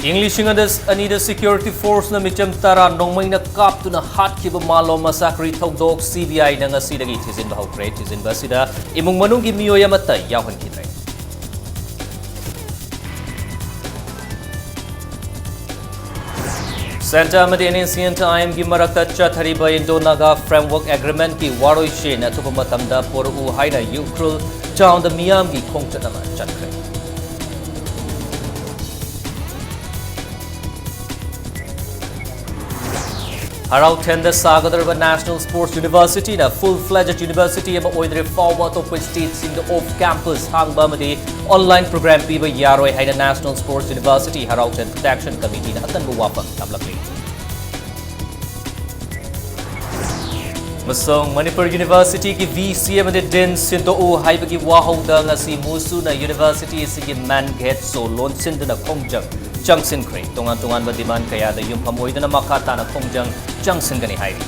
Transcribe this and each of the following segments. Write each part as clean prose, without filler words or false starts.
English Anida Security Force na micham tara nongmai na kap tu na hat kiba malo masakri thogdok CBI na nga sidagi tizin bahau kre tizin basida imong manung gi miyoya mata yawan kitre. Santa Madini Ancient Time gi marakta chathari ba Indo-Naga Framework Agreement ki waroi she na tupa matamda poru haina Ukraine town the miyam gi khongchatama chatkre. Harau Tenda Sagadar National Sports University na full-fledged university ama oidre forward of states in the off-campus hangba madi online program piba yaroi haina National Sports University Harau Tenda Protection Committee na atan buwapang tablakli. Masong Manipur University ki VC amade din sinto u haibagi wahongda ngasi musu na university sige manget so lonsin na kongjang Jangsin Kre, tungan-tungan ba diman kaya da yung pamoy na makata na kongjang Jangsin gani hairi.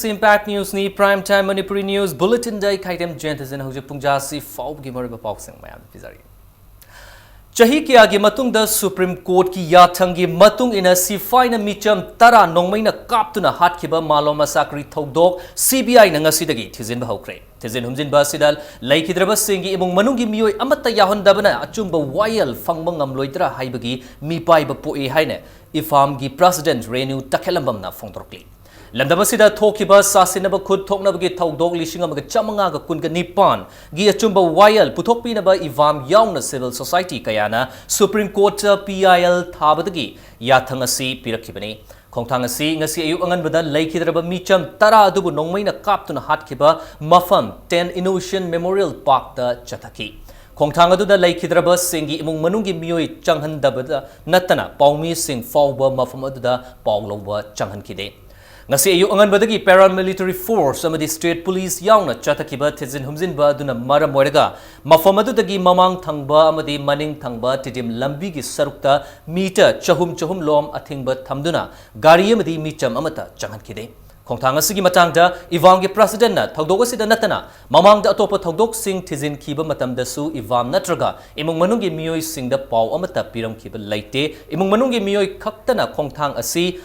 Impact News ni Primetime Manipuri News Bulletin Day kaitem jentazin hujik pungjasi faub gimori ba pausang mayam pizari. Chahi kya gi matung da Supreme Court ki yathangi matung ina sifai na micham tara nongmai na kaptu na hat kiba malo masakri thogdok CBI na ngasidagi thizin ba hokre thizin humjin ba sidal laikhidraba singi imong manungi miyoi amata yahon dabana achumba wayal fangmang amloitra haibagi mipai ba poi haine ifam gi President Renu Takhelambam na phongtorkli Landabasida Tokiba Sasinaba Kud Toknabagi Togdog Lishinga Chamanga Kunga Nippon Gia Chumba Wayal Putokpinaba Ivam Yauna Civil Society Kayana Supreme Court PIL Tabadagi Yatangasi Pirakibani Kongtangasi Ngasi Ayu Anganbada Laikidraba Micham Tara Dubu Nongmaina Kaptuna Hatkiba Mafam 10 Innovation Memorial Park the Chataki Kongtanga da Laikidraba Singi Imung Manungi Miyoi Changhan Dabada Natana Paumi Sing Fawba Mafamada Pauloba Changhan Kide Ngasi ayu angan badagi paramilitary force amadi state police yauna chatakiba thizin humjin ba duna maram moiraga mafamadu dagi mamang thangba amadi maning thangba tidim lambi gi sarukta meter chahum lom athingba thamduna gari amadi micham amata changhan khide khongthang asigi matangda ivam gi president na thogdog asida natana mamang da atopa thogdog sing thizin khiba matam da su ivam natraga imung manung gi miyoi sing da paw amata piram khiba laite imung manung gi miyoi khaktana khongthang asi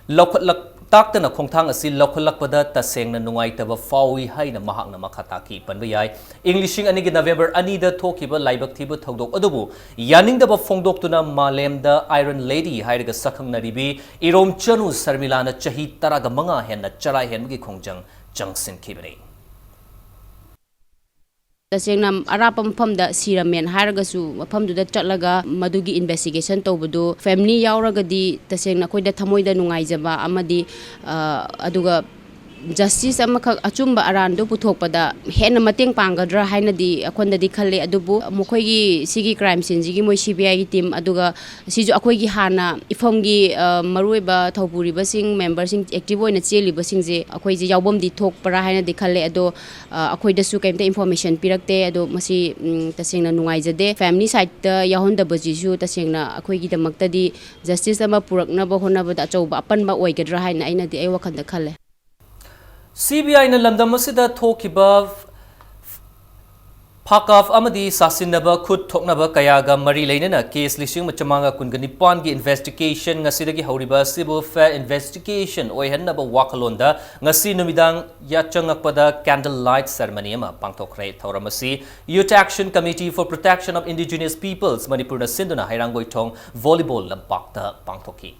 lokhlat Takta na kongthang asi lokholakpada taseng na nungay taba fawi hay na mahak na makataki panbayay Englishing anigi November anida tokiba laibak tiba thogdok adubu yaning daba fongdok tuna malem da Iron Lady hayraga sakhang na ribi irom chanu sarmila na chahi taraga mga hen na charai hen magi kongjang Jangsin kibani Tasengna arapa mafamda siramen haragasu mafamduda chatlaga madugi investigation tawbudu family yauragadi tasengna koida thamoida nungaijaba amadi aduga justice amakak achumba arandu puthokpada hena mateng pangadra hainadi akhondadi khalle adubu mokhoigi sigi crime scene jigi moi CBI gi team aduga siju akhoigi hana ifamgi maruiba thopuri basing member sing active oina cheli basing je akhoiji yawbom di thokpara hainadi khalle ado akhoida su kaimta information pirakte ado masi tasengna nungaijade family side ta yahonda bajisu tasengna akhoigi damaktadi justice ama purakna ba honabada achauba apanba oigadra haina ainadi ai wakhanda khalle CBI na lamdam asida thokiba Pakaf amadi sasinaba khut thoknaba kayaga mari leinana case lising machamanga kunganipan gi investigation ngasidagi hauriba sibu fair investigation oihannaba wakalonda ngasi numidang yachangakpada candlelight ceremony ama pangthokre thauramasi Youth Action Committee for Protection of Indigenous Peoples Manipur na sinduna hairangoi thong volleyball lampakta pangthoki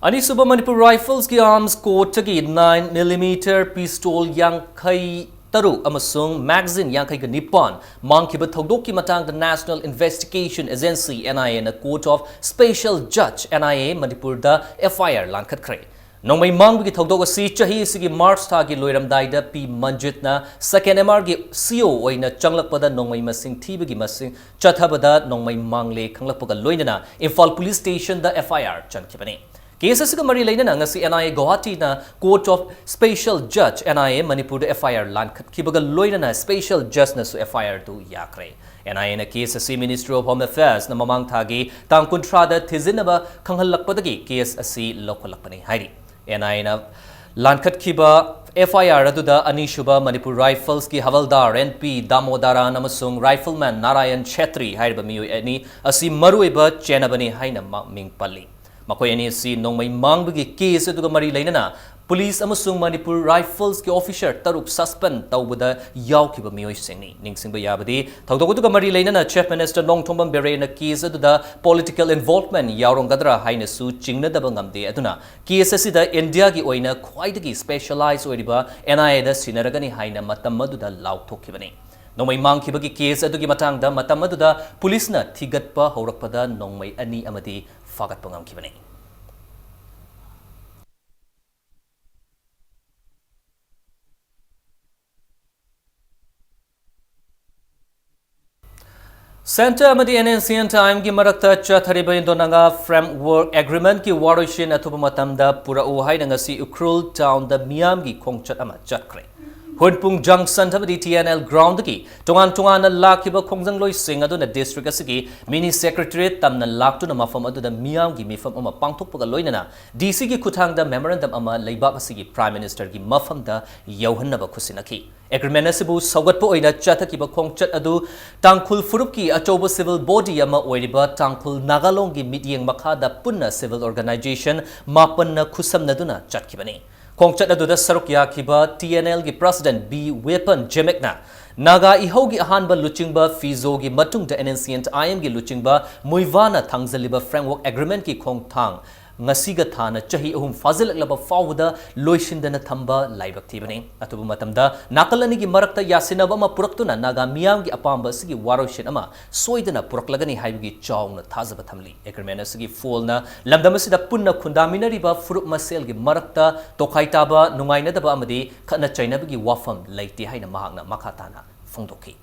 Anisuba Manipur Rifles ki arms court tagi 9mm pistol yankai taru amasung magazine yankai ga Nippon mangkiba thogdok ki matang the National Investigation Agency NIA na Court of Special Judge NIA Manipur da FIR lankhat khre Nongmai mang gi thogdok asi chahi sigi March tha gi loiramdai da P Manjit na second MR gi CO oina changlakpada nongmai masing thiba gi masing chathabada nongmai mangle khanglakpaga loinana Imphal Police Station da FIR chankhibani Case asiga mari lainana ngasi NIA Guwahati na Court of Special Judge NIA Manipur FIR lan kibaga loinana Special Judge na su FIR tu yakre. NIA na case asi Ministry of Home Affairs na mamang thagi tang kontrada thizinaba khanghalakpadagi case asi lokalakpani hairi. NIA na Lankhat kiba FIR aduda Anishuba Manipur Rifles ki Havaldar NP Damodaran amasung Rifleman Narayan Chetri hairiba miyu ani asi maruiba chenabani haina ming pali. Makoy ani si nong may mangbagi case aduga mari lainana Police amasung Manipur Rifles ki officer taruk suspend tawbada yawkiba miyoy singni ningsingba yabadi thawdoguduga mari lainana Chief Minister Nong Thombam Bere na case aduda political involvement yawrongadra haina su chingnadaba ngamde aduna case asida India gi oina khwaidagi specialized oiriba NIA da sinaragani haina matam aduda lawthokibani nongmai mangkibagi case adugi matangda matam aduda police na thigatpa haurakpada nongmai ani amadi fagatpa ngamkibani Center amadi NNCN time ki marakta chathariba indonanga framework agreement ki warishin athuba matamda pura uhai nangasi Ukrul town da Miam gi khongchat ama chatkre Hunpung Junction thabadi TNL ground ki tongan na lakiba khongjang loi sing aduna district asigi mini secretariat tamna laktu na mafam aduna Miam gi mifam ama pangthokpaga loinana DC gi kuthang da memorandum ama leibak asigi prime minister gi mafam da yauhannaba khusinaki Agreement asibu saugatpo oina chathakiba khongchat adu tangkhul furup ki achoba civil body ama oiriba tangkhul nagalong gi mityeng makha da punna civil organization mapan na khusamna duna chatkibani khongchat adu da saruk yakiba TNL gi president B Weapon Jemekna Naga ihogi ahanba luchingba fizo gi matung da NNCN IM gi luchingba muivana thangzaliba framework agreement ki khongthang ngasiga thana chahi ahum fazilak fawda loishindana thamba laibak thibani atubu matamda nakalani gi marakta yasinaba ma puraktuna naga miyam gi apamba sigi waroshin ama soidana puraklagani haibigi chawna thazaba thamli agreement sigi folna lamdamasida punna khundaminari ba furup masel gi marakta tokhaitaba nungaina daba amadi khana chainabigi wafam laiti haina mahakna makhatana phongdokhi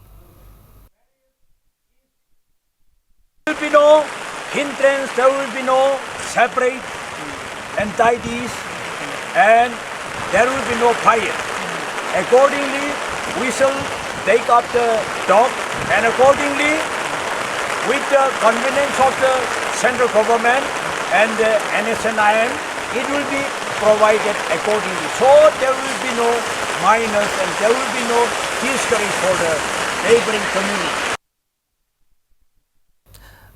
hindrance, there will be no separate entities and there will be no fire. Accordingly, we shall take up the talk and accordingly, with the convenience of the central government and the NSNIM, it will be provided accordingly. So there will be no minors and there will be no history for the neighboring community.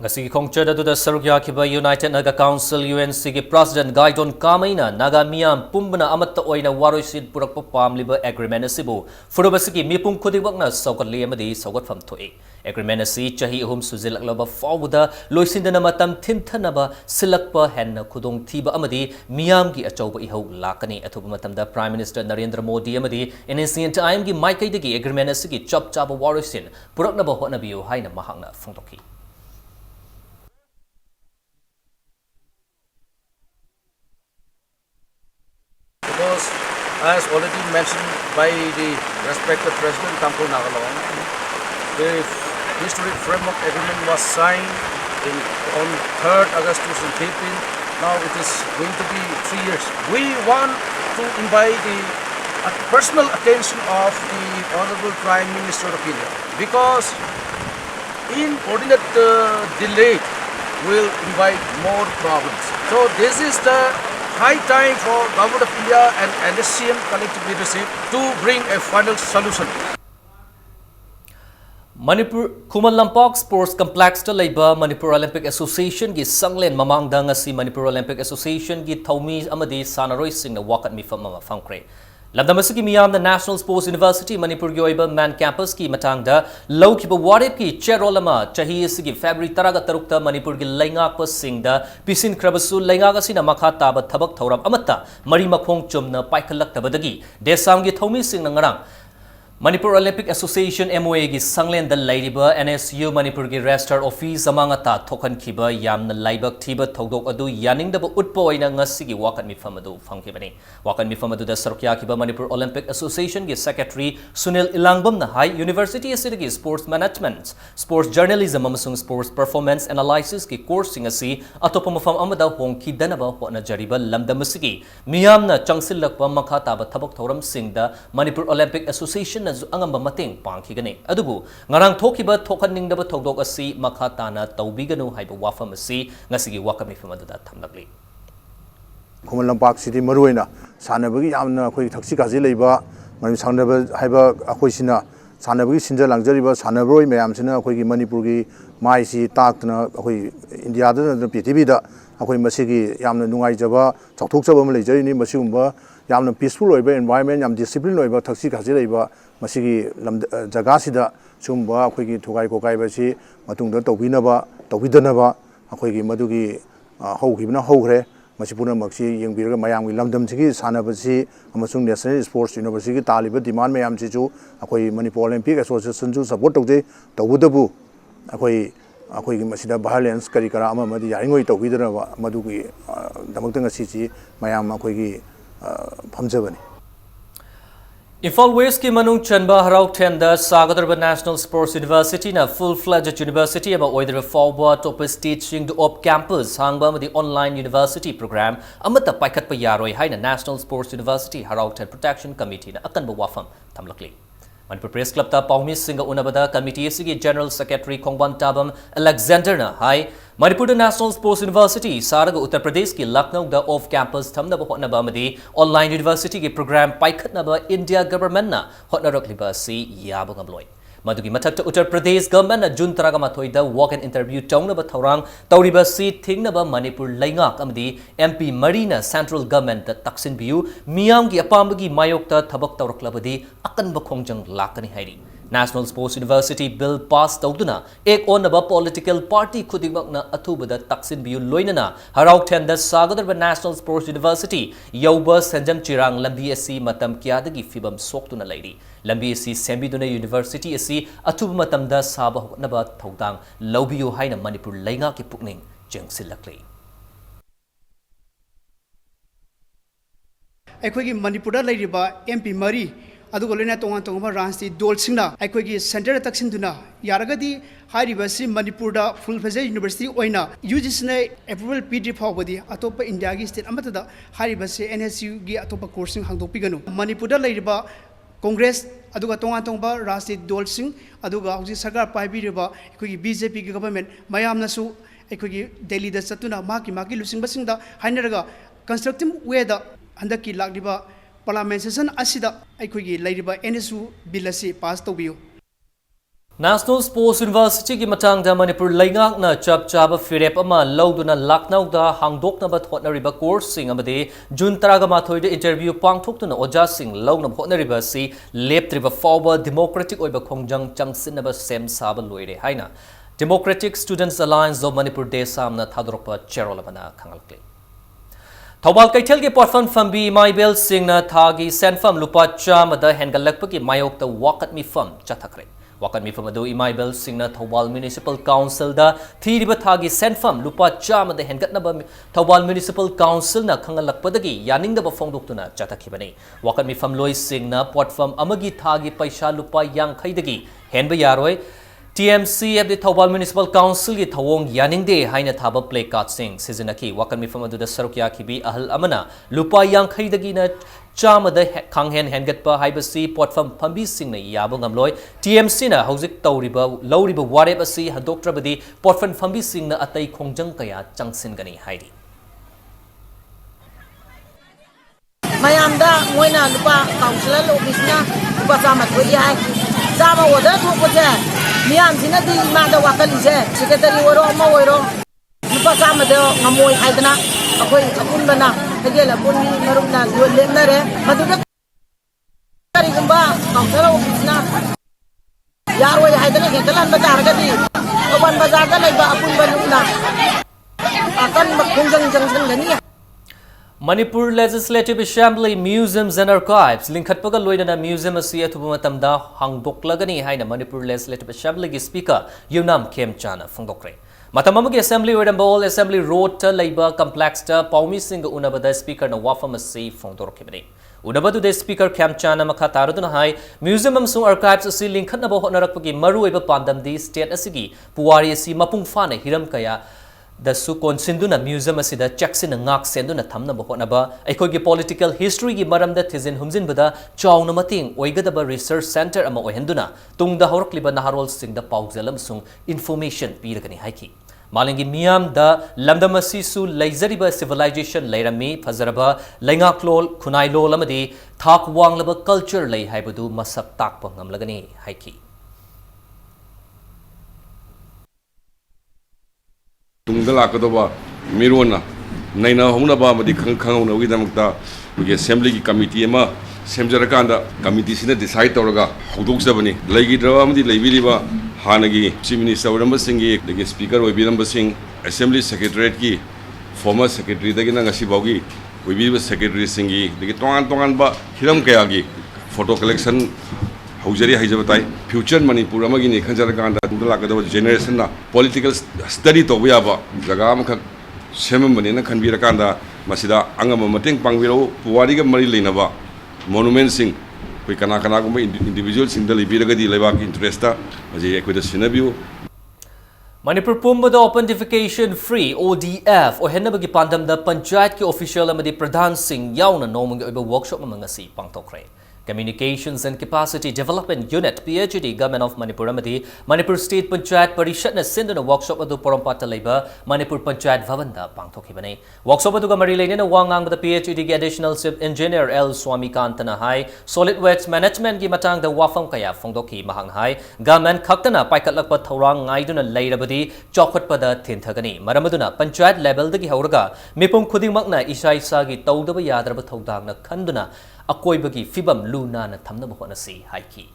Ngasi khongchat aduda sarugya kiba United Naga Council UNC ki President Gaidon Kamaina Naga Miam pumbana amatta oina waroisid purakpa pamliba agreement asibu furubasiki mipung khudibakna saugatli amadi saugatfam thoi agreement asi chahi ahum suzilaklaba fawda loisindana matam thinthanaba silakpa henna khudong thiba amadi Miam gi achauba ihau lakani athuba matamda Prime Minister Narendra Modi amadi NNCN time gi maikaidagi agreement asigi chap chapa waroisin puraknaba hotnabiu haina mahakna phongtokhi Because, as already mentioned by the respected President Tangkhul Nagalong, the historic framework agreement was signed on 3rd August 2013. Now it is going to be 3 years. We want to invite the personal attention of the Honorable Prime Minister of India because inordinate delay will invite more problems. So this is the high time for Government of India and NSCM collective leadership to bring a final solution. Manipur Kuman Lampak Sports Complex ta leiba Manipur Olympic Association gi sanglen mamangda ngasi Manipur Olympic Association gi thaumi amadi sanaroi singna wakat mifam ma phangkre lamdamasigi miyam the National Sports University Manipur gi oiba man campus ki matangda lawkiba warep ki cherolama chahi asigi February 13 ta Manipur gi laingak pa singda pisin krabasu laingak asina makha taba thabak thoram amatta mari makhong chumna paikhalak tabadagi desam gi thaumi singna ngarang Manipur Olympic Association MOA gi sanglen da laiba NSU Manipur gi Registrar Office amangata thokan khiba yamna laibak thiba thodok adu yaning da utpo oina ngasi gi wakan mifam adu phangkibani wakan mifam adu da sarkya khiba Manipur Olympic Association gi Secretary Sunil Ilangbam na High University asidi Sports Management Sports Journalism amasung Sports Performance Analysis ki course sing asi atopa mafam amada hongki danaba hona jariba lamdam asigi miyamna changsilakpa makha taba thabak thoram sing da Manipur Olympic Association angamba mating pangkhigani adubu ngarang thokiba thokaningdaba thodok asi makha tana tawbiganu haiba wafam asi ngasigi wakami famada thamlakli Kumal lampak city maruina sanabagi yamna khoi thaksi kaji leiba mani sanaba haiba akhoi sina sanabagi sinja langjariba sanabroi mayam sina akhoi gi Manipur gi mai si taktna akhoi India da PTV da akhoi masigi yamna nungai jaba chauthok jaba ma leijari ni masigumba yamna peaceful oiba environment yam discipline oiba thaksi kaji leiba masigi jaga sida sumba akhoi gi thugai kokai ba si matungda tawbidana akhoi gi madugi hogibna hogre Masipuna Maxi, young Birga Mayam, Lamdam Siki, Sanabasi, Amasung National Sports University, Taliban, Demand Mayam Chichu, Akoi Manipur Olympic Association, support of the Tawudabu, Akoi Masida Bahalians, Karikarama, Madi, Yango, Tawida, Maduki, Damatanga Sisi, Mayam Akoi Pamjavani. Imphal West ki manung chanba harau tenda Sagadar National Sports University na full-fledged university ama oidra forward topis teaching to op campus hangba the online university program amata paikat pa yaroi hai na National Sports University harau ten protection committee na akan ba wafam thamlakli Manipur Press Club ta Paumi Singa Unabada Committee sigi General Secretary Kongban Tabam Alexander na hai Manipur National Sports University Saraga Uttar Pradesh ki Lucknow da off campus thamna ba hotna ba madi online university ki program paikhat na ba India government na hotna rokliba si yaba ngamloi Madugi mathakta Uttar Pradesh government na June taraga mathoi da walk and interview tongna ba thorang tawriba si thingna ba Manipur laingak amadi MP Marina Central Government da Taksin Biu miyam gi apambagi mayokta thabak tawraklabadi akan ba khongjang lakani hairi National Sports University Bill pass tawduna ek onaba political party khudimakna athubada Taksin Biu loinana harau tenda Sagadar National Sports University yauba sanjam chirang lambi asi matam kyadagi fibam soktuna lairi lambi asi sembiduna university asi athuba matamda saba hoknaba thodang laubiyo haina Manipur lainga ki pukning jengsilakli ꯑꯩꯈꯣꯏꯒꯤ ꯃꯅꯤꯄꯨꯔꯗ ꯂꯩꯔꯤꯕ MP ꯃꯔꯤ ꯑꯗꯨꯒ ꯂꯣꯏꯅ ꯇꯣꯉꯥꯟ ꯇꯣꯉꯥꯟꯕ ꯔꯥꯖꯅꯤꯇꯤ ꯗꯣꯜꯁꯤꯡꯅ ꯑꯩꯈꯣꯏꯒꯤ ꯁꯦꯟꯇꯔꯗ ꯇꯛꯁꯤꯟꯗꯨꯅ ꯌꯥꯔꯒꯗꯤ ꯍꯥꯏꯔꯤꯕꯁꯤ ꯃꯅꯤꯄꯨꯔꯗ ꯐꯨꯜ ꯐꯦꯖꯦꯗ ꯌꯨꯅꯤꯚꯔꯁꯤꯇꯤ ꯑꯣꯏꯅ UGCꯅ ꯑꯦꯄ꯭ꯔꯨꯚꯦꯜ ꯄꯤꯗ꯭ꯔꯤ ꯐꯥꯎꯕꯗꯤ ꯑꯇꯣꯞꯄ ꯏꯟꯗꯤꯌꯥꯒꯤ ꯁ꯭ꯇꯦꯠ ꯑꯃꯠꯇꯗ ꯍꯥꯏꯔꯤꯕꯁꯤ NSUꯒꯤ ꯑꯇꯣꯞꯄ ꯀꯣꯔꯁꯁꯤꯡ ꯍꯥꯡꯗꯣꯛꯄꯤꯒꯅꯨ ꯃꯅꯤꯄꯨꯔꯗ ꯂꯩꯔꯤꯕ ꯀꯣꯡꯒ꯭ꯔꯦꯁ ꯑꯗꯨꯒ ꯇꯣꯉꯥꯟ ꯇꯣꯉꯥꯟꯕ ꯔꯥꯖꯅꯤꯇꯤ ꯗꯣꯜꯁꯤꯡ ꯑꯗꯨꯒ ꯍꯧꯖꯤꯛ ꯁꯔꯀꯥꯔ ꯄꯥꯏꯕꯤꯔꯤꯕ ꯑꯩꯈꯣꯏꯒꯤ BJPꯒꯤ ꯒꯚꯔꯟꯃꯦꯟꯠ ꯃꯌꯥꯝꯅꯁꯨ ꯑꯩꯈꯣꯏꯒꯤ ꯗꯦꯜꯂꯤꯗ ꯆꯠꯇꯨꯅ ꯃꯥꯒꯤ ꯂꯨꯆꯤꯡꯕꯁꯤꯡꯗ ꯍꯥꯏꯅꯔꯒ ꯀꯟꯁꯇ꯭ꯔꯛꯇꯤꯚ ꯋꯦꯗ ꯍꯟꯗꯛꯀꯤ ꯂꯥꯛꯂꯤꯕ Parliament session asida aikogi lairiba NSU bill asi pass tawbiyu National Sports University ki matangda Manipur laingak na chap chaba firep ama lawduna Lucknow da hangdokna ba thotnariba course sing amade June taraga mathoi de interview pangthoktuna oja sing lawna hotnariba si leptriba forward democratic oiba khongjang changsinaba sem saba loire haina Democratic Students Alliance of Manipur de samna thadrokpa cherolabana khangalkle Thobal Kaithel ki porfan fambi Maibel Singna thagi senfam lupa chamada hengalakpa ki mayokta wakat mi fam chathakre wakat mi fam adu Maibel Singna Thobal Municipal Council da thiriba thagi senfam lupa chamada hengatnaba Thobal Municipal Council na khangalakpadagi yaningda ba fongdoktuna chathakibani wakat mi fam loi Singna porfam amagi thagi paisa lupa yang khaidagi henba yaroi TMC of the Thobal Municipal Council ki thawong yaningde haina thaba play card sing seasonaki wakan mi famadu da sarukya kibi ahal amana lupa yang khaidagi na chamada khanghen hengatpa haibasi potfam phambi sing na yaba ngamloi TMC na hojik tawriba lawriba wareb asi hadoktrabadi potfam phambi sing na atai khongjang kaya changsin gani hairi mayamda moina lupa council office na lupa chama thoi hai chama order thokje miyam sina di ma da wakalise secretary woro ma woro lupa chama de ngamoi haidana akoi apun bana hagela puni marumna lennare maduda kari gumba council office na yaroi haidana hekalan bazar gadi oban bazar da laiba apun banuna akan makhungjang jangsan gani Manipur Legislative Assembly Museums and Archives linkhatpaga loinana museum asi athuba matamda hangdoklagani haina Manipur Legislative Assembly gi speaker Yunam Khemchana phongdokre matam amagi assembly oidambol assembly road ta leiba complex ta paumi sing unabada speaker na wafam asi phongdorkibani unabadu de speaker Khemchana makha taraduna hai museum amsung archives asi linkhatnaba honarakpagi maru oiba pandamdi state asigi puwari asi mapung fana hiram kaya the Sukon Sinduna Museum asida Jackson and Ngak Senduna Tamna Bohonaba, Ekogi Political History Maram that Tizin Humzin Buda, Chow Namating, Oigadaba Research Center Amo Ohenduna, Tung the Horkliba Naharol Sing the Pauxelam Sung, Information Piragani Haiki. Malingi Miam the Lamdamasisu Lazariba Civilization Lairami, Pazaraba, Langaklol, Kunailo Lamadi, Tak Wanglaba Culture Lay Haibudu, Masak Takpangam Lagani Haiki. Tungdala Kadova, Mirona, Naina Hunaba, Madikang, Widamakta, we assembly committee, Semjarakanda, committee Sina decide Toraga, Huduk Sabani, Lagi Dramadi, Leviva, Hanagi, Chief Minister Rambasingi, the speaker will be Rambasing, Assembly Secretary, former Secretary, the Ganasibogi, we be with Secretary Singi, the Tonganba, Hiram Kayagi, photo collection. Haujari Hajabatai, future Manipur Amagini, Kanjarakanda, Lakada generation, political study to Wiaba, Zagam Semamanina, Kanbirakanda, Masida, Angamating Pangviro, Puariga Marilinava, monuments sing, we can individuals in the Libiragadi Levak interesta, as a equity Sinabu. Manipur Pumbada Open Defecation Free ODF or Henabagi Pandam the Panchayat ki official Amadi Pradhan Singh Yauna Nomung workshop Mangasi Pangtokre. Communications and Capacity Development Unit PhD Government of Manipur Amadi Manipur State Panchayat Parishad na sinduna workshop adu Porompata Labor Manipur Panchayat Bhavanda Pangthokibani Workshop adu Marilene na wangang the PhD ki Additional Chief Engineer L Swami Kantana Hai Solid Waste Management ki matang the wafam kaya phongdoki mahang hai Government khaktana paikatlakpa thorang ngaiduna leirabadi chokhatpada thinthagani Maramaduna Panchayat level dagi hauraga mipum khudingmakna isa isa gi tawdaba yadraba thodangna khanduna Akoibagi Fibam Luna na Tamna Bohonasi Haiki.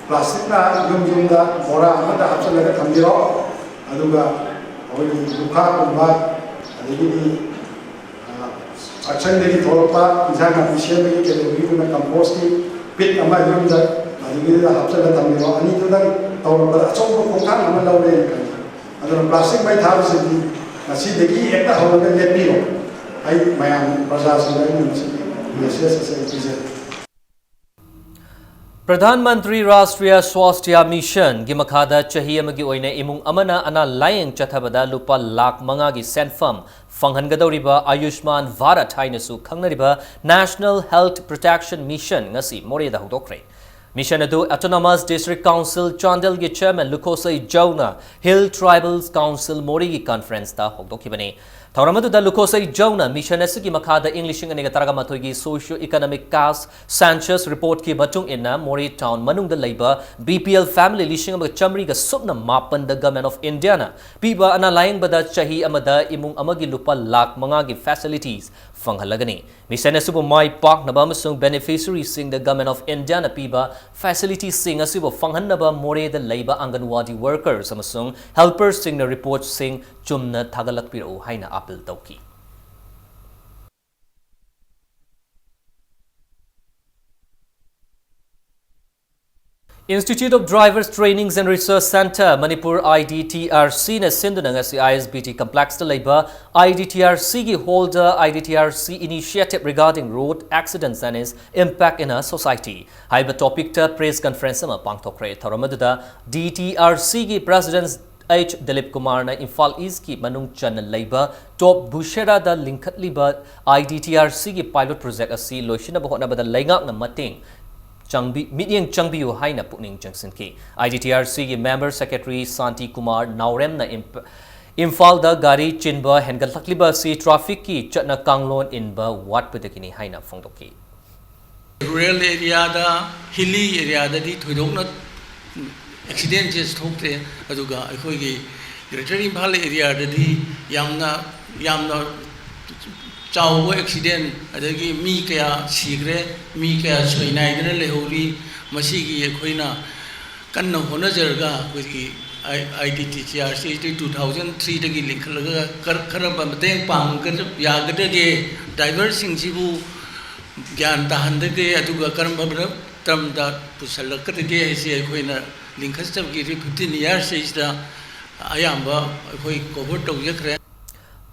Plastic na Yumda, Mora, Amada Absolaka Tamiro, Aduga, Luka, Kumba, Adigi, Achandi Toropa, Zanga Pishemi, Kedivuna Composti, Pit Amayunda, Adigi, Absolaka Tamiro, Anita, Toropa, Soko Kokan, Amalawe, and plastic by Tavasi, Asidegi, Eta Hogan Lepino. Pradhan Mantri Rashtriya Swasthya Mission Gimakada Chahi Amagi Oine Imung Amana Ana Lying Chathabada Lupa Lak Mangagi Senfam Fanghangadoriba Ayushman Bharat Hainasu Kangnariba National Health Protection Mission Ngasi Morida Hudokre. Mission adu Autonomous District Council Chandel gi Chairman Lukosai Jauna Hill Tribals Council Morigi Conference ta Hokdokibani. Tauramadu da Lukosai Jauna Mission asigi makada Englishing aniga taragamatogi Socio-Economic Caste Census Report ki batung inna Mori Town Manung da Labor BPL Family Lishing amag chamri ga subna mapan da Government of Indiana Piba analayang bada chahi amada imung amagi lupa lak mangagi facilities Fanghalagani. Mission asubo mai pak naba amasung beneficiaries sing the Government of Indiana Piba facilities sing asubo fanghanaba more the labor Anganwadi workers amasung helpers sing the report sing chumna thagalakpiro haina apil tauki. Institute of Drivers Trainings and Research Center Manipur IDTRC na sindunang si ISBT complex to labor IDTRC gi holder IDTRC initiative regarding road accidents and its impact in our society. Haiba topic ta press conference ma pangtokre tharamadda DTRC gi president H. Dilip Kumar na Imphal East ki manung chan labor top bushera da linkhat liba IDTRC gi pilot project asi loishina bahona bada laingak na mating Midyang Changbiu Haina Puning Junction Ki. IDTRC ki Member Secretary Santi Kumar Naurem na Imphal da Gari Chinba Hengalakliba si traffic ki Chatna Kanglon Inba Wat Pudakini Haina Fongdoki. Rural area da hilly area da di Tudona accident just hokte Aduga Akogi Greater Imphal area da di Yamna Chow accident adagi mi kaya sigre mi kaya soinai dana lehori masigi ekoina kanna hona jarga with IDTCRC 2003 लिंखलगा खरब मतेंग पांग यागदगे ड्राइवरसिंगसिबु ज्ञान ताहंदगे अदुगा करम तमदा पुसलकदगे हैसे अखोइना लिंखसबगी 15 years इजदा अयाम्बा अखोइ कवर तौजखरे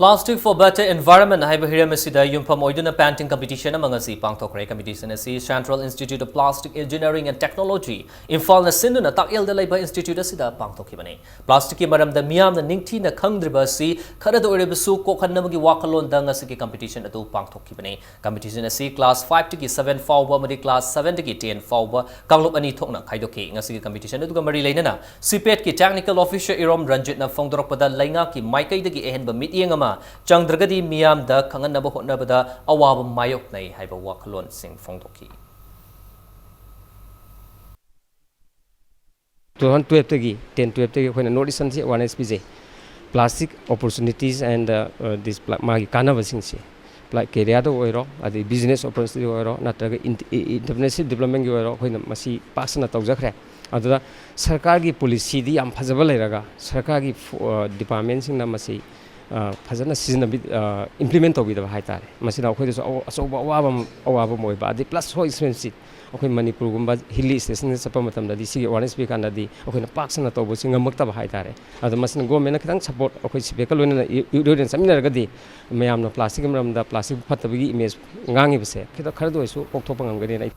Plastic for Better Environment haiba hiram asida yumpham oiduna painting competition amangasi pangthokre competition asi Central Institute of Plastic Engineering and Technology Imphal na sinduna takil da laiba institute asida pangthokibane plastic ki maram da miyam na ningthi na khangdriba asi khara da oire basu kokhanamagi wakalon da ngasi ki competition atu pangthokibane competition asi class 5 to 7 fawba mari class 7 to 10 fawba kanglop ani thokna khaidoki ngasi ki competition atu ga mari leinana CPET ki technical officer Irom Ranjit na fongdorokpada lainga ki maikai dagi ehenba mitiyeng Changdragadi Miam da Kanganaba Hotnabada Awab Mayok Nay Haiba Wakalon Sing Fongdoki. 2012 10-12 when notice and one SPJ plastic opportunities and this magi kanava singsi like keriado oiro adi business opportunity oiro nataga international development oiro when masi pasna tawjakre adada sarkar gi policy di am phajaba lairaga sarkar gi department sing na masi फजन सिजन implement तौबीदब हाइतारे मसिना अखोइदसु अचौबा अवाबम ओइबा अदि प्लस हो एक्सपेंसिव अखोइ मणिपुर गुम्बा हिली स्टेशन चप मतमदि सिगे अवेयरनेस पिकानदि अखोइना पाक्सना तौबसि ngमक्तब हाइतारे अद मसिना गवर्नमेंट खितंग सपोर्ट अखोइ सिबेका लोइना यूरोडियन समिनारगदि मयामना प्लास्टिक मरमदा प्लास्टिक फतबगी इमेज ngangi खित खरदोइसु कोक्थोप ngamgani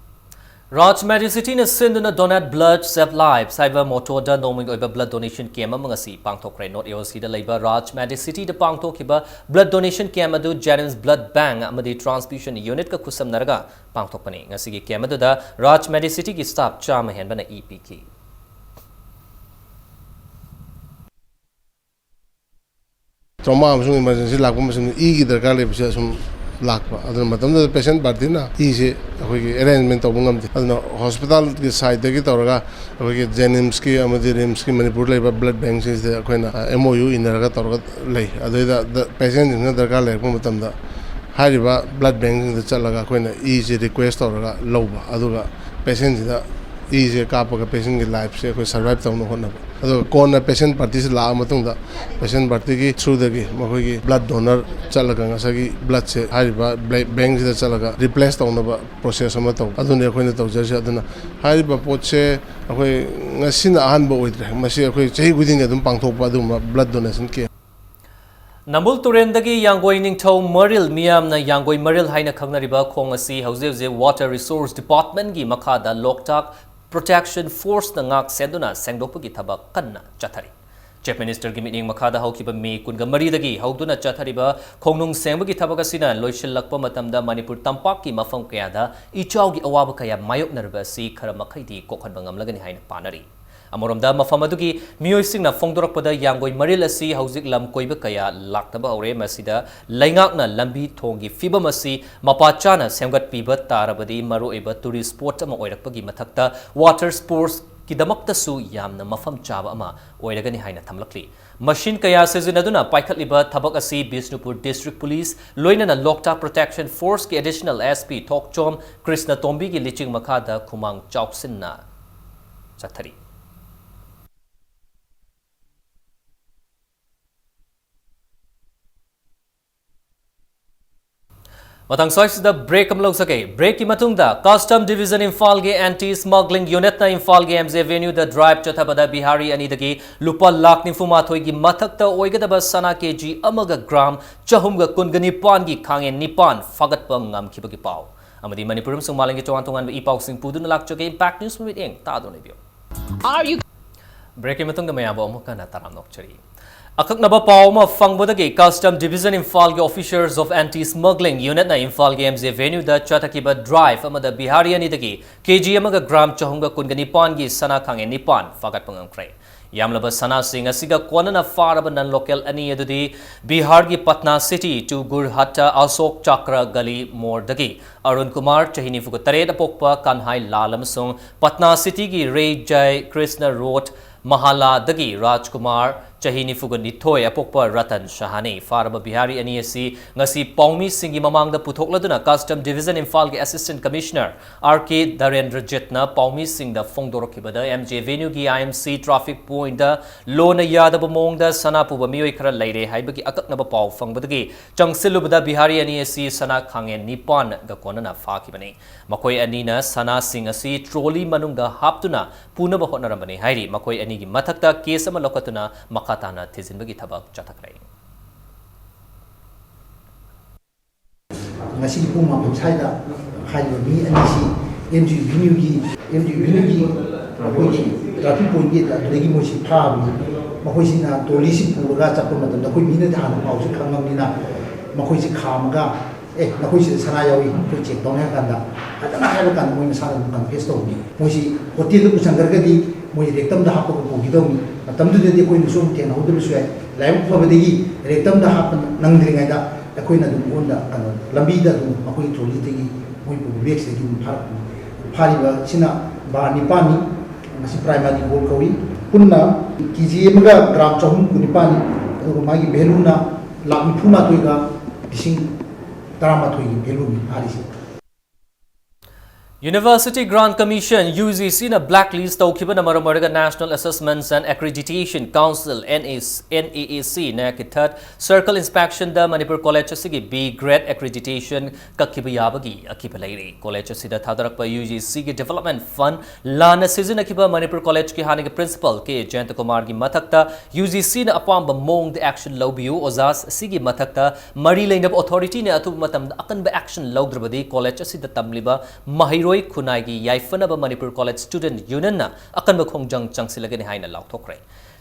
Raj Medicity na sinduna donate blood save lives cyber motor da noming oiba blood donation camp amangasi pangthokre not AOC da leiba Raj Medicity da pangthokiba blood donation camp adu James blood bank amadi transfusion unit ka kusam narga pangthokpani ngasi gi camp adu da Raj Medicity ki staff chama hen bana EPK trauma amsung emergency lakpa masung e gi darkar lebse sum lakpa aduna matamda patient bartina ise akhoi arrangement tawbung amdi aduna hospital ki side gi tawraga akhoi Jenims ki amadi Rims ki Manipur leba blood banks is the akhoi MOU inaraga tawraga lei aduida patient in darkar lekpa matamda hariba blood bank da chalaga akhoi ise request tawraga loba aduga patient da ise kapaga patient ki life se akhoi survive tawna honna ado kona patient party se la matungda patient party ki through da gi makoi ki blood donor chalaga ngasagi blood se hariba bank da chalaga replace tawna ba process ama taw adune akhoi na tawjarsi aduna hariba pot se akhoi ngasina ahan ba oidre masi akhoi chahi guding adum pangthokpa aduma blood donation ke Nambul Turendagi Yangoi Ningthau Maril Miam na Yangoi Maril haina khangnariba khong asi hauze Water Resource Department gi makhada Loktak Protection Force na ngak seduna sengdopagi thabak kanna chathari Chief Minister gi meeting makhada haukiba me kunga maridagi hauduna chathariba khongnung sengbagi thabak asina loisillakpa matamda Manipur tampak ki mafam kayada ichaw gi awaba kaya mayok narba si khara makhaidi kokhanba ngamlagani haina panari Amoromda mafamadugi miyoisingna fongdorakpada Yangoi Maril asi hauzik lam koiba kaya laktaba aure masida laingakna lambi thongi fibam asi mapachana semgat piba tarabadi maru eba tourist spot ama oirakpagi mathakta water sports kidamakta su yamna mafam chaba ama oiragani haina thamlakli machine kaya sezinaduna paikhatliba thabak asi Bishnupur District Police loinana Loktak Protection Force ki additional SP Thokchom Krishna Tombi ki liching makhada khumang chawsinna chathari Matang sois da break am log sake break ki matungda custom division Imphal ge anti smuggling unit na Imphal ge MZ Avenue da drive chathabada Bihari ani dagi lupa lakh ni fuma thoi gi mathakta oigada ba sana kg amaga gram chahum ga kungani pan gi khange nipan fagat pam ngam khibagi paw amadi Manipurum sungmalang ge chawang tongan i paw sing pudun lak choge impact news with eng ta don lebio are you break ki matungda maya ba amuka na taram nok chari Akaknaba Pauma Fangbodagi Custom Division Imphal ge officers of anti-smuggling unit na Imphal ge MZ Avenue da Chatakiba Drive amada Bihari ani dagi KG amaga gram chahunga kungani pan gi sana khange nipan fagat pangam krai Yamlaba sana sing asiga kwanana faraba non local ani adudi Bihar gi Patna City to Gurhatta Asok Chakra Gali Mor dagi Arun Kumar chahini fuga tare da pokpa kanhai lalam sung Patna City gi Ray Jai Krishna Road Mahala dagi Rajkumar Chahi nifuga nithoi apokpa Ratan Shahani Faraba Bihari Aniasi ngasi Paumi Singi Mamang da Puthokladuna Custom Division Imphal ge Assistant Commissioner RK Darendra Jitna Paumi Singh da Fongdorokibada MJ Venue gi IMC Traffic Point da Lona Yadaba Mong da Sanapuba Mioi khara leire haibagi akaknaba paw fangbadagi Changsilubada Bihari Aniasi Sana Khangen Nipan da konana fakibani Makoi Anina Sana Singh asi trolley manungda haptuna punaba hotnaramani hairi Makoi Anigi mathakta case ama lokatuna Makatana Tizinbagi Tabak Chatakrai. Ngasi pung mapun saida hayo ni anisi MG Vinugi apoi traffic point ge legi mosi phabi makoi sina toli si puraga chapon matam da koi mina da na pau si khangam ni na makoi si khamaga nakoi si sana yawi koi check dong ya kanda adana hayo kan moi sa kan festo ni mosi hotel ku sangar ga di moi rektam da hapo ko gidomi matam du de koi nusum ten ho du suai laim phabadegi rektam da hap nangdringa da koi na du onda kan lambi da du makoi troli tegi moi pu bex de du phari ba sina ba ni pani masi primary goal kawi punna kiji emaga gram chahum kuni pani adu magi beluna lakmi phuma toiga dising tarama thoi beluni harisi University Grant Commission UGC na blacklist tawkibana maramaraga National Assessments and Accreditation Council NAAC na third circle inspection da Manipur College asigi B grade accreditation kakibiyabagi akipalairi college asida thadarakpa UGC ki development fund lana season akiba Manipur College ki hani principal ke Jayant Kumar gi mathakta UGC na apamba mong the action lawbiu ozas asigi mathakta mari lainab authority ne atu matam akan ba action lawdrabadi college asida tamliba mahiro Kunagi Yaifanaba Manipur College Student Union na akan bakhongjang changsilagani haina lauthokre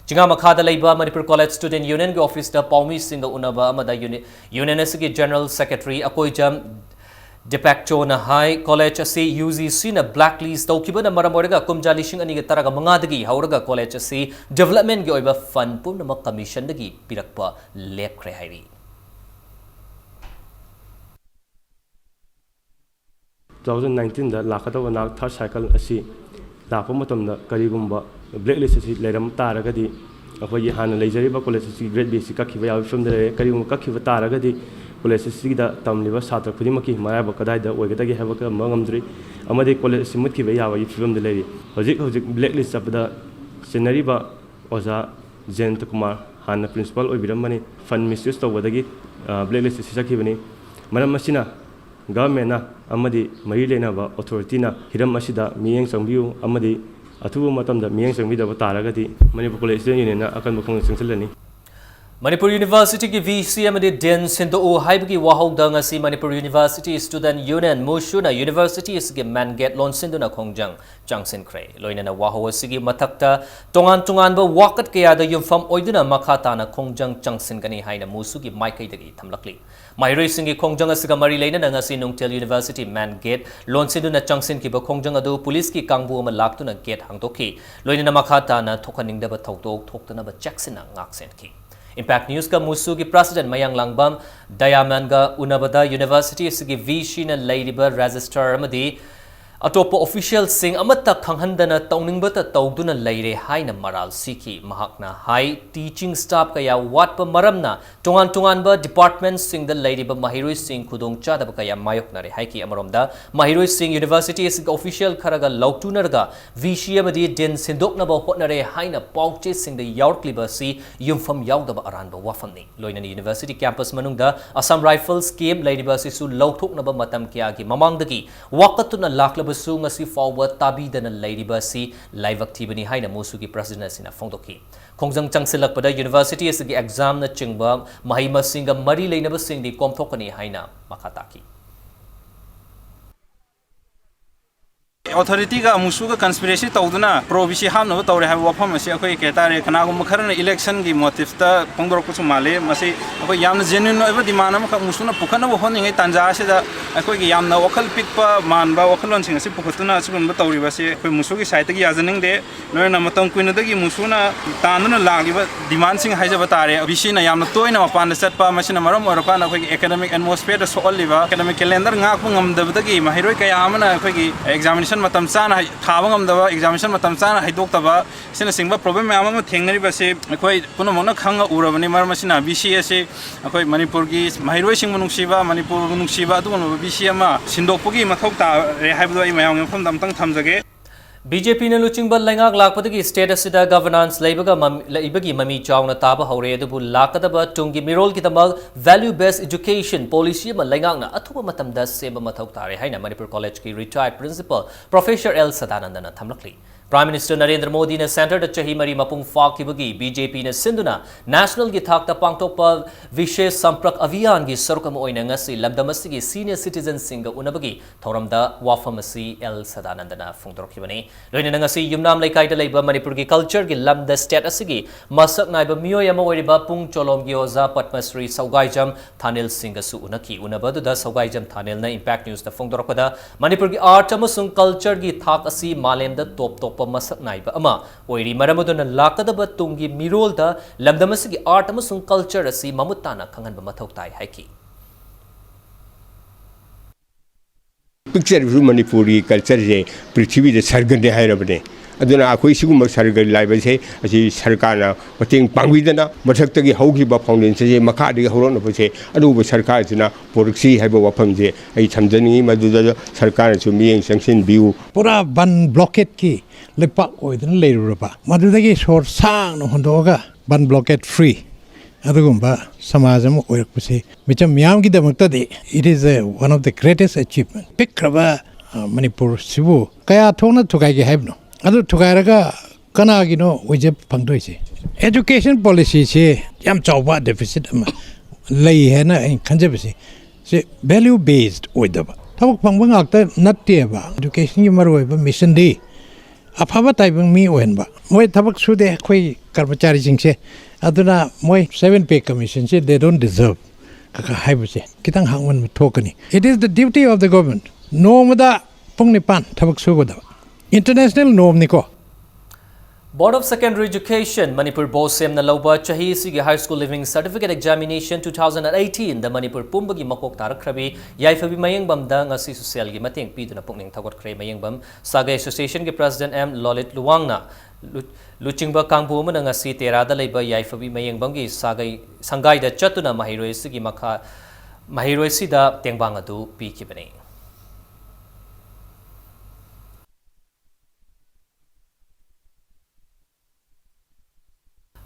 Jinga makhada leiba Manipur College Student Union ge office da Paumi Singa unaba amada union asigi General Secretary akoijam Depacto na high college asi UGC na blacklist tawkiba na maramorega kumja lishing ani ge taraga mangadagi hauraga college asi development ge oiba fund pumna commission dagi pirakpa lepkre hairi 2019 da lakataba nak third cycle asi lakpa matamda karigumba blacklist asi leram taragadi akhoi hana leijariba college asi grade B si kakhiba yawi from da karigum kakhiba taragadi college asi da tamliba satra khudimaki maraba kadai da oigadagi habaka mangamdri amade college asi mutkiba yawi from da leri hojik blacklist sabda scenario ba oza Jayant Kumar hana principal oibiramani fund misuse tawdagi blacklist asi sakhibani maram masina government na amadi mari lenaba authority na hiram asida miyeng sangbiu amadi athubu matamda miyeng sangbi da taragadi Manipur College Student Union na akan bakhong singsilani Manipur University ki VC amadi den sindo o haibgi wahog da ngasi Manipur University Student Union mushuna University isgi manget lon sindo na khongjang changsin kre loina na waho asigi mathakta tongan ba wakat kaya da yumfam oiduna makhata na khongjang changsin gani haina musugi maikai dagi thamlakli Mahiroi singi khongjang asiga mari leina na ngasi Nungtel University man gate lon sindo na changsin ki ba khongjang adu police ki kangbu ama laktuna gate hangtoki loina na makhata na thokaning da ba thoktok thoktana ba jackson na ngaksen ki Impact News ka musu ki President Mayang Langbam Diamond ga unabada University sigi VC na Ladybird Registrar amadi Atopo official sing amata khanghandana tawningbata tawduna leire haina maral siki mahakna high teaching staff kaya watpa maramna tungan ba department sing the Ladybird Mahiroi Singh khudong chadaba kaya mayoknare haiki amaromda Mahiroi Singh University is official kharaga lautunarga VC amadi den sindokna ba hotnare haina pauche sing the yaurkliba si yumfam yaudaba aranba wafamni loinani University campus manungda Assam Rifles game Ladybird si su lauthokna ba matam kya gi mamangdagi wakatuna lakla basu ngasi forward tabi dana Ladybird si live activity haina musu ki president sina fongdoki khongjang changsilak pada university asigi exam na chingba mahima singa mari leinaba singdi komthokani haina makataki authority ga musu ga conspiracy tawduna provision ham no tawre ha wafam asi akoi ketare khana gum kharna election gi motive ta pongdor ku male masi akoi yamna genuine eba demand am kha musu na pukhana bo honi ngai tanja se da akoi gi yamna wakal pikpa manba wakalon sing asi pukhutuna asugum ba tawri ba se akoi musu gi site gi yajaning de noina matam kuina da gi musu na tanuna lagiba demand sing haija batare bisi na yamna toina mapan set pa masina maram or pa na akoi academic atmosphere da so liba academic calendar nga ku ngam da gi mahiroi kaya amana akoi gi examination examination matam chana thaba ngamdaba examination matam chana haidoktaba sina singba problem maya ama thengnari base akhoi punamona khanga urabani marmasina BC ase akhoi Manipur gi mahiroi sing manungsiba Manipur manungsiba adu BC ama sindokpugi mathok ta re haibdo ai mayang pham damtang thamjage BJP ne luchingba lengak lakpadagi state asida governance laibagi mami chawna taba hore adubu lakadaba tungi mirol kitamal value based education policy ma lengakna athuba matamda seba mathok tare haina Manipur college ki retired principal Professor L Sadanandana thamlakli Prime Minister Narendra Modi ne center da chahi mari mapung fakibagi BJP ne sinduna national gi thakta pangtokpa vishesh samprak abhiyan gi sarukam oina ngasi lamdamasi gi senior citizen singa unabagi thoramda wafamasi L Sadanandana phungdorkhibani loina ngasi yumnam laikai da leiba Manipur gi culture gi lamda state asigi masak naiba miyoy ama oiriba pung cholom gi oza Padmasri Saugaijam Thanil Singha su unaki unabadu da Saugaijam Thanil na impact news da phungdorkada Manipur gi art amasung culture gi thak asi malem da top masak naiba ama oiri maramuduna lakadaba tungi mirol da lamdamasigi art amasung culture asi mamutana khanganba mathau tai haiki picture of Manipuri culture je prithvi de sargande hairabne aduna akhoi sigum sargal laiba se asi sarkana mating pangwidana mathak haugi ba foundation je makha de horon no se adu ba sarkar jina porksi haiba wafam je ai thamjani maduda sarkar chu miyeng sanction view pura ban blockade ki lepa oidana leiruraba madudagi sor sang no hondoga ban blockade free adugumba samajam oirakpase micham miyam gi damakta de it is one of the greatest achievement pikraba Manipur sibu kaya thona thukai gi haibno adu thukairaga kana gi no oje phangdoi se education policy se yam chawba deficit ama lei hena khanjabase se value based oidaba thawak phangba ngakta natte ba education gi maroi ba mission de afaba taibang mi ohenba moi thabak sude khoi karmachari singse aduna moi 7 pay commission se they don't deserve kaka haibase kitang hangman thokani it is the duty of the government nomada pungnipan thabak sugoda international norm niko Board of Secondary Education Manipur Bosem na lauba chahi sigi high school living certificate examination 2018 the Manipur pumbagi makok tarakhabi yaifabi mayengbam da ngasi social gi mating piduna pungning thagor khre mayengbam saga association gi president M Lolit Luwangna luchingba kangbu mana ngasi tera da leiba yaifabi mayengbam gi sagai sangai da chatuna mahiroi sigi makha mahiroi sida tengbang adu pi kibani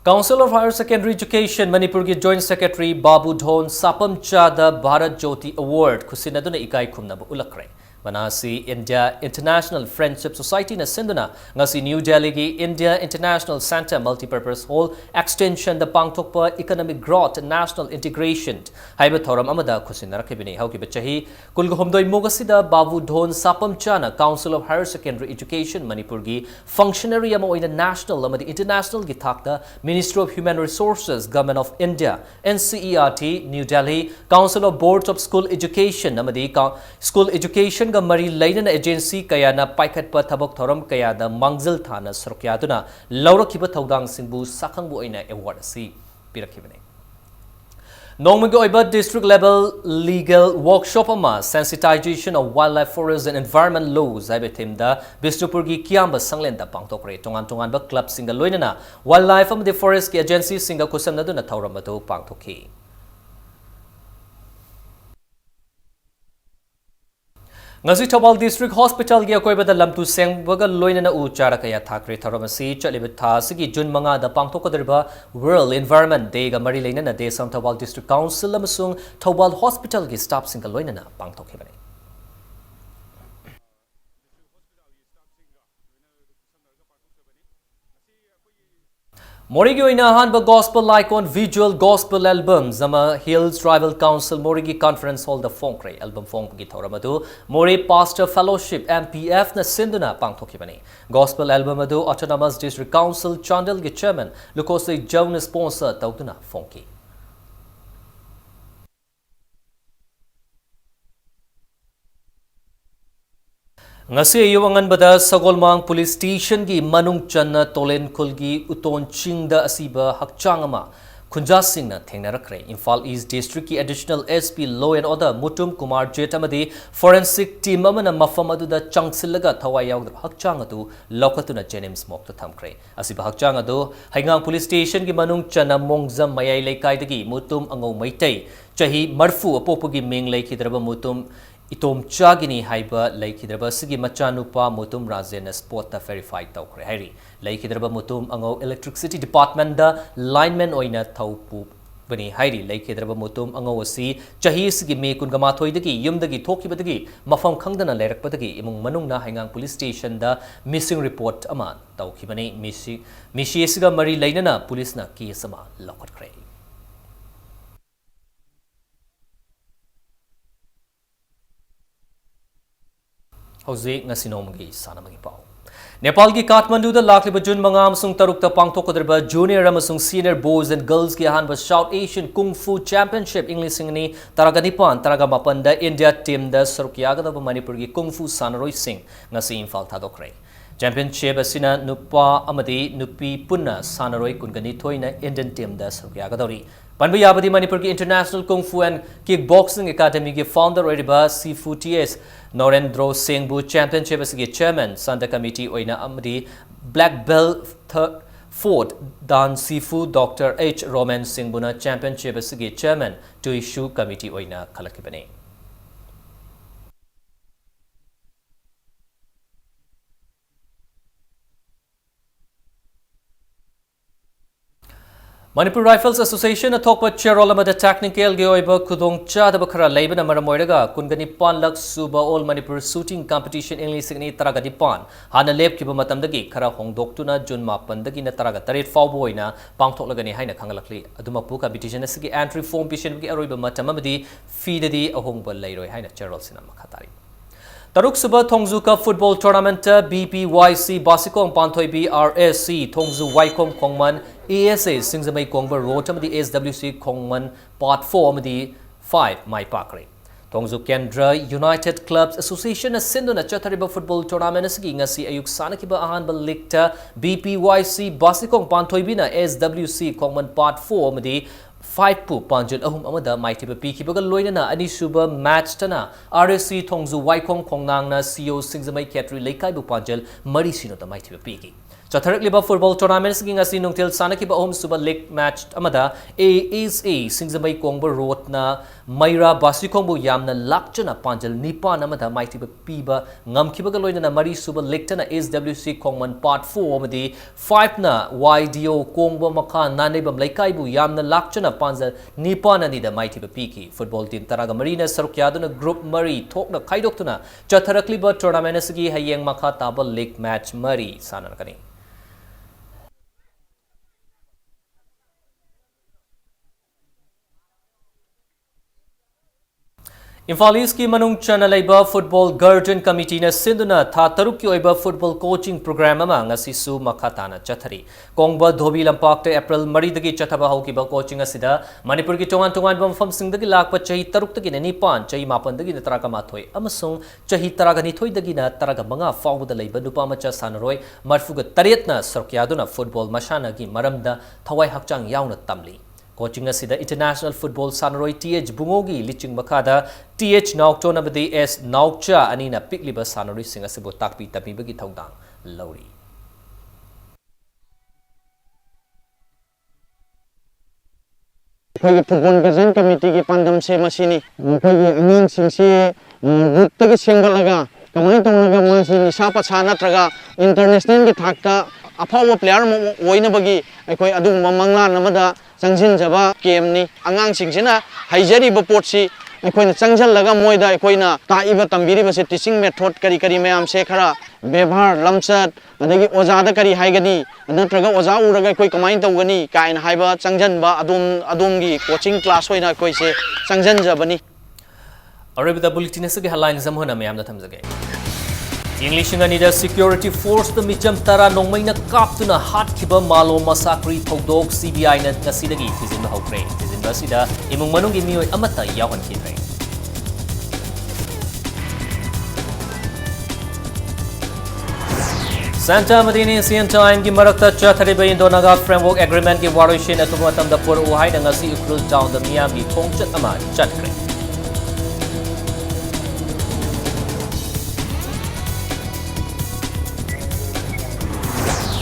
Council of Higher Secondary Education Manipur ki Joint Secretary Babu Dhon Sapam Chada Bharat Jyoti Award khusinaduna ikai khumnaba ulakre Manasi India International Friendship Society na sinduna ngasi New Delhi ki India International Center Multipurpose Hall Extension the Pangthokpa Economic Growth and National Integration haiba thoram amada khusinarakhibini hauki bachahi kulgahomdoi mogasida Babu Dhon Sapam Chana Council of Higher Secondary Education Manipur gi functionary ama oina national amadi international gi thakta Ministry of Human Resources Government of India NCERT New Delhi Council of Boards of School Education amadi School Education ga mari lainana agency kaya na paikhatpa thabak thoram kaya da mangzal thana sarukyaduna laurakhiba thaudang singbu sakhangbu oina award asi pirakhibane Nongmagi oiba district level legal workshop ama sensitization of wildlife forest and environment laws aibe themda Bishnupur gi Kiamba sanglenda pangtokre tongan ba club singa loinana wildlife am the forest ki agency singa kusamna duna thauramatu pangtokhi Ngasi Thobal District Hospital gi akoibada lamtu sengbaga loinana u chara kaya thakre tharamasi chaliba tha sigi June manga da pangthokadirba World Environment Day ga mari leinana Desam Thobal District Council amasung Thobal Hospital gi staff singa loinana pangthokhibani Morigi oina hanba gospel icon visual gospel album zama Hills Tribal Council Morigi Conference Hall da Fongkre album Fong gi thoramadu Mori Pastor Fellowship MPF na sinduna pangthokhibani gospel album adu Autonomous District Council Chandel gi chairman Lukosai Jones sponsor tawduna Fongki Ngasi ayuwangan bada Sagolmang Police Station gi manung channa tolen kulgi uton chingda asiba hakchangama khunjasingna thengnarakre Imphal East District ki Additional SP Law and Order Mutum Kumar Jetamadi forensic team amana mafam aduda changsilaga thawai yaudra hakchang adu lokatuna Jenims mokta thamkre asiba hakchang adu Haingang Police Station ki manung chana mongzam mayai laikai dagi mutum angau maitai chahi marfu apopugi meng laikhidraba mutum Itom Chagini Haiba Laikidraba Sigi Machanupa Mutum Razen Sport verified Taukre Hari Laikidraba Mutum Ango Electricity Department da lineman oina Taupu Bani Hari Laikidraba Mutum Ango Wasi Chahi Sigi Me Kungamathoidagi Yumdagi Tokibadagi Mafam Kangdana Lerakpadagi Imung Manungna Hangang Police Station da missing report Aman Taukibani Mishi Siga Mari Lainana Police na Kiasama Lokot Kray Hauze ngasinomgi sanamagi pau Nepal ki Kathmandu da lakliba Jun mangam sung tarukta pangthokodrba junior amasung senior boys and girls ki ahanba South Asian Kung Fu Championship English singni taragadipan taragamapan da India team da sarukyagadaba Manipur ki Kung Fu sanaroi sing ngasi Imphal thadokre Championship asina nupa amadi nupi punna sanaroi kungani thoina Indian team da sarukyagadori Panba yabadi Manipur ki International Kung Fu and Kickboxing Academy ki founder Oriba Sifu TS Norendro Singh Bu Championship asigi chairman Santa Committee oina amadi Black Belt 4th Dan Sifu Dr. H. Roman Singh Buna Championship asigi chairman to issue committee oina khalakibane Manipur Rifles Association athokpa cherolamada technical ge oiba khudong chadaba khara leibana maramoiraga kungani panlak suba all Manipur shooting competition English signi taragadi pan hana lep kiba matamdagi khara hongdoktuna Jun mapandagi na taraga taret fawbo oina pangthoklagani haina khangalakli adumapu competition asigi entry form patient gi aroiba matamamadi feedadi ahongba leiroi haina cherol sina makhatari Taruk Suba Thongzu Cup Football Tournament BPYC Basikong Panthoi BRSC Thongzu Waikong Kongman ASA Singzamai Kongba Road Amadi SWC Kongman Part 4 Amadi 5 Mai Pakre Thongzu Kendra United Clubs Association Sinduna Chathariba Football Tournament Asigi ngasi ayuk sanakiba ahanba Likta BPYC Basikong Panthoi Bina SWC Kongman Part 4 Amadi 5 pu panjul ahum amada maitiba pikibaga loinana ani suba match tana RSC Thongzu Waikong Kongnang na CO Singzamai Ketri Leikai bu panjul mari sino da maitiba piki Chatharak liba football tournament sing ngasi nungtil sanakiba ahum suba league match amada ASA Singzamai Kongba Road na Maira Basikongbu yamna lakchana panjul nipan amada maitiba piba ngamkibaga loinana mari suba league tana SWC Kongman Part 4 amadi 5 na YDO Kongba Makha nanebam Leikai bu yamna lakchana panjul nipan ani da maitiba piki football team taraga marina sarukyaduna group mari thokna khaidoktuna Chatharak liba tournament sigi hayeng makha taba league match mari sanarkani Imphal East ki manung chana laiba football guardian committee na sinduna tha taruk ki oiba football coaching program ama ngasi su makhatana chathari kongba dhobi lampak te April mari dagi chathaba hauki ba coaching asida Manipur ki tongan tongan bam fam sing dagi lakpa chahi taruk dagi ni pan chahi mapan dagi na taraga mathoi amasung chahi taraga ni thoi dagi na taraga manga fawbu da laiba dupa macha sanaroi marfuga taretna sarkyaduna football mashana gi maramda thawai hakchang yauna tamli Coaching asida International Football Sanaroi TH Bungogi liching makada TH Naukton abadi S Naukcha anina pikliba Sanaroi sing asibo takpi tapi bagi thaudang lauri Football Guardian Committee ki pandam se masini angang singsi ruttagi senggalaga kamai tonglaga masini sapa chana traga international ki thakta afawa player oina bagi aikoi adum mamangla namada Sangjin Java game ni angang singsina haijari bapotsi aikoina changjal laga moida aikoina taiba tambiri base teaching method kari kari mayam se khara bebhar lamsat adagi oja da kari haigani natraga oja uraga akoi kamai tawgani kaina haiba changjan ba adumgi coaching class hoina akoi se changjan jabani Arabida bulletin se headline zamhona mayam da thamjage English nganida security force the micham tara nongmaina kaptuna hatkiba malo masakri thodok CBI na ngasidagi fizin hawkre fizin basida imung manungi mioi amata yawan kidre Santa Madini Sian Time ki marakta chathariba Indonaga Framework Agreement ki waroshin atumatam da pur uhay na ngasi ukrul town da Miami kongchat ama chatkre.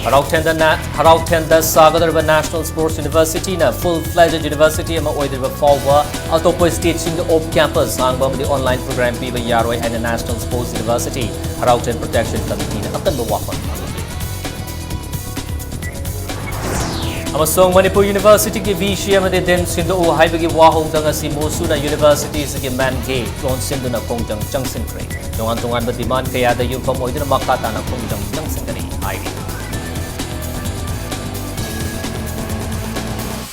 Harautenda Sagadar National Sports University na full-fledged university ama oidriba fawwa atopo state sing off campus hangba di online program piba yaroi haina National Sports University Harauten Protection Committee na akan bawafan. Amasong Manipur University ki vishi amade den sindo o haibagi wahong danga si Mosuna University sige man gay klon sindo na kongjang changsin kre. Tungan ba demand kaya da yung pamoy na makata na kongjang changsin kare.